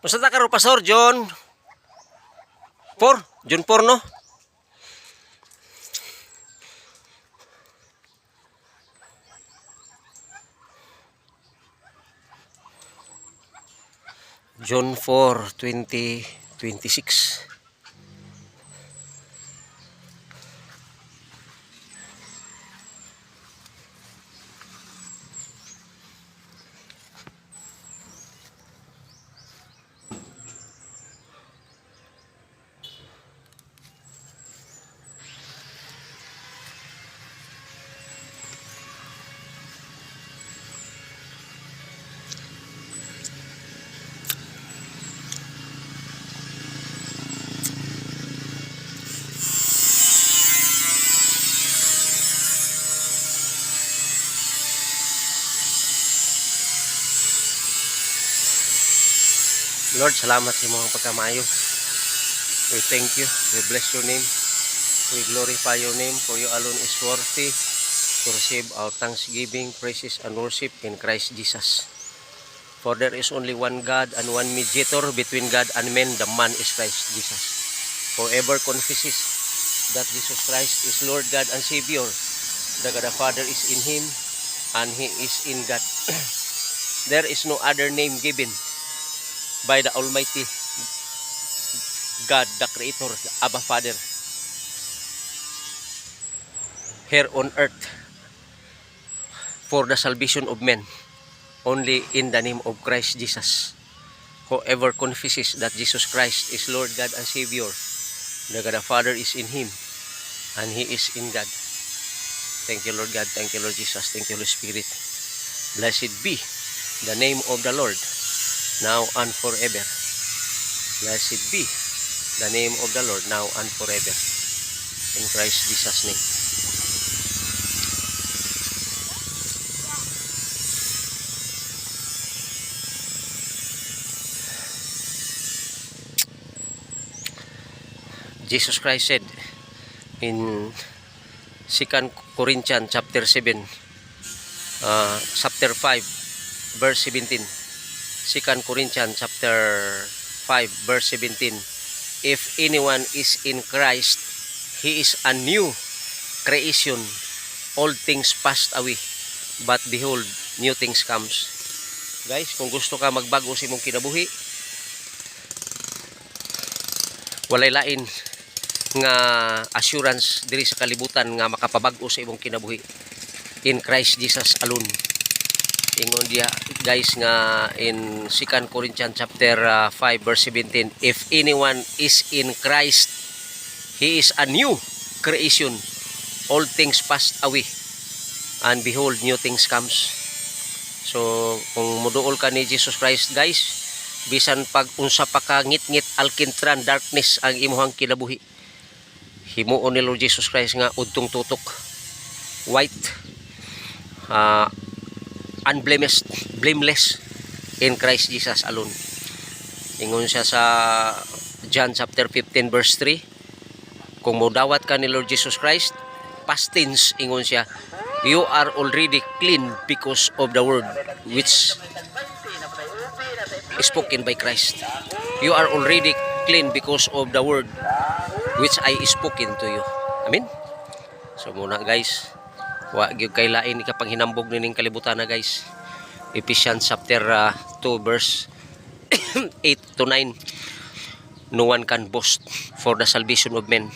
Basta ta karon Pastor John 4, John 4 no. John 4:20-26. Lord, salamat sa imong pagkamaayo. We thank you. We bless your name. We glorify your name, for you alone is worthy to receive our thanksgiving, praises, and worship in Christ Jesus. For there is only one God and one mediator between God and men, the man is Christ Jesus. Whoever confesses that Jesus Christ is Lord God and Savior, the God the Father is in him, and he is in God. There is no other name given by the Almighty God, the Creator, the Abba Father, here on earth for the salvation of men, only in the name of Christ Jesus. Whoever confesses that Jesus Christ is Lord God and Savior, the God the Father is in him, and he is in God. Thank you, Lord God. Thank you, Lord Jesus. Thank you, Holy Spirit. Blessed be the name of the Lord, now and forever. Blessed be the name of the Lord, now and forever. In Christ Jesus' name. Jesus Christ said in 2 Corinthians chapter 7, chapter 5, verse 17. 2 Corinthians chapter 5, verse 17. If anyone is in Christ, he is a new creation. All things passed away, but behold, new things comes. Guys, kung gusto ka magbago sa imong kinabuhi, walay lain nga assurance diri sa kalibutan nga makapabag-o sa imong kinabuhi in Christ Jesus alone. Ingon dia guys nga in 2 Corinthians chapter 5 verse 17, if anyone is in Christ, he is a new creation. All things passed away, and behold, new things comes. So kung muduol ka ni Jesus Christ guys, bisan pag unsa pa ka ngit-ngit alkintran darkness ang imong kinabuhi, himuon ni Lord Jesus Christ nga udtong tutok, white, unblemished, blameless in Christ Jesus alone. Ingon siya sa John chapter 15 verse 3, kung modawat ka ni Lord Jesus Christ, past tense, ingon siya, you are already clean because of the word which is spoken by Christ. You are already clean because of the word which I spoken to you. Amen. So muna guys, wa gyud kay lain ikapang hinambog nining kalibutan na guys. Ephesians chapter 2 verse 8 to 9. No one can boast for the salvation of men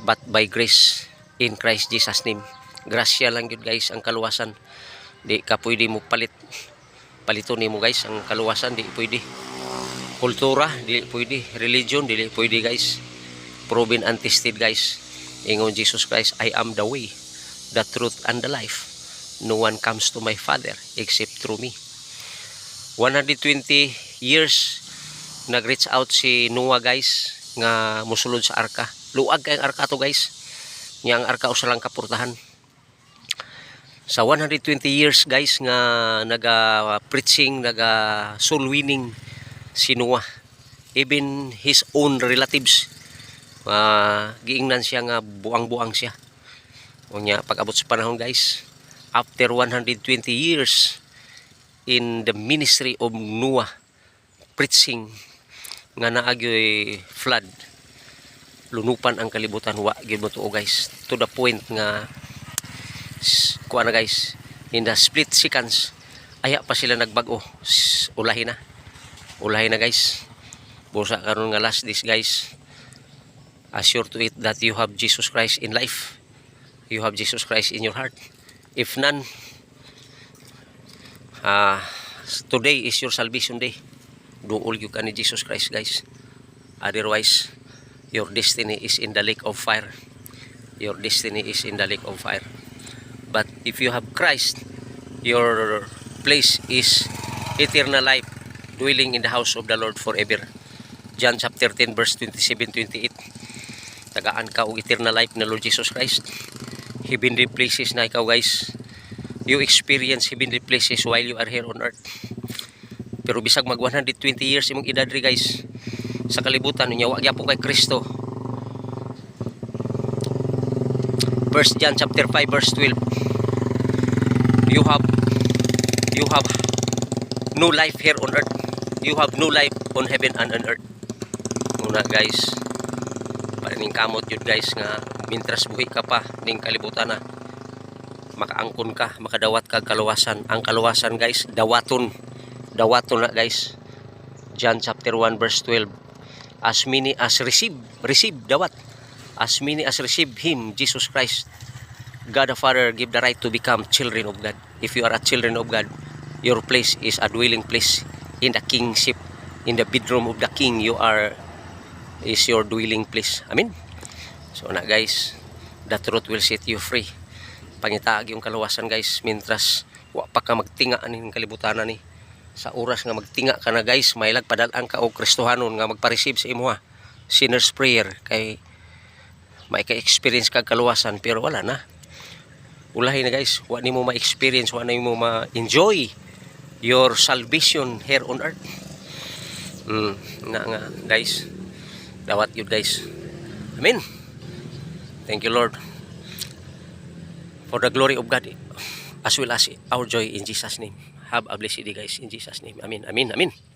but by grace in Christ Jesus name. Grasya lang gyud guys ang kaluwasan. Di ka pwede mo paliton nimo guys ang kaluwasan, di pwede. Kultura, di pwede. Religion, di pwede guys. Proven and tested guys. Ingon Jesus Christ, I am the way, the truth, and the life. No one comes to my Father except through me. 120 years nag-reach out si Noah guys nga musulod sa arka. Luag kay ang arka to guys. Nga ang arka usa lang kapurtahan. Sa 120 years guys nga naga-preaching, naga-soul winning si Noah. Even his own relatives, giingnan siya nga buang-buang siya. Unya pag-abot sa panahon guys, after 120 years in the ministry of Noah, preaching nga naagyoy flood, lunupan ang kalibutan, wa gyud mo tuo guys, to the point nga kuha na guys, in the split seconds aya pa sila nagbag-o, ulahi na guys. Busa karon nga last this guys, assure to it that you have Jesus Christ in life, you have Jesus Christ in your heart. If none, today is your salvation day. Duol you ka ni Jesus Christ guys, otherwise your destiny is in the lake of fire. Your destiny is in the lake of fire. But if you have Christ, your place is eternal life, dwelling in the house of the Lord forever. John chapter 10 verse 27-28. Tagaan ka og eternal life na Lord Jesus Christ. Heavenly places na ikaw guys. You experience heavenly places while you are here on earth. Pero bisag mag 120 years imong edad ri guys, sa kalibutan niya wa gyapon kay Kristo. 1 John chapter 5 verse 12. You have no life here on earth. You have no life on heaven and on earth. Muna guys, para ning kamot yun guys nga mintras buhi ka pa ning kalibutan na, makaangkon ka, makadawat ka kaluwasan. Ang kaluwasan guys, dawaton na guys. John chapter 1 verse 12. As many as receive dawat. As many as receive Him, Jesus Christ, God the Father give the right to become children of God. If you are a children of God, your place is a dwelling place in the kingship. In the bedroom of the king, is your dwelling place. Amen. So na guys, the truth will set you free. Pangitaag yung kaluwasan guys, mintras wa pa ka magtinga aning kalibutan ni. Sa oras nga magtinga ka na guys, may padal-ang ka og Kristohanon nga magpa-receive sa imo sinner's prayer, kay may ka-experience kag kaluwasan pero wala na. Ulahi na guys, wa nimo ma-experience, wa nimo ma-enjoy your salvation here on earth. Nga guys, dawat yun guys. Amen. Thank you Lord for the glory of God as well as our joy in Jesus name. Have a blessed day guys in Jesus name. Amen. Amen. Amen.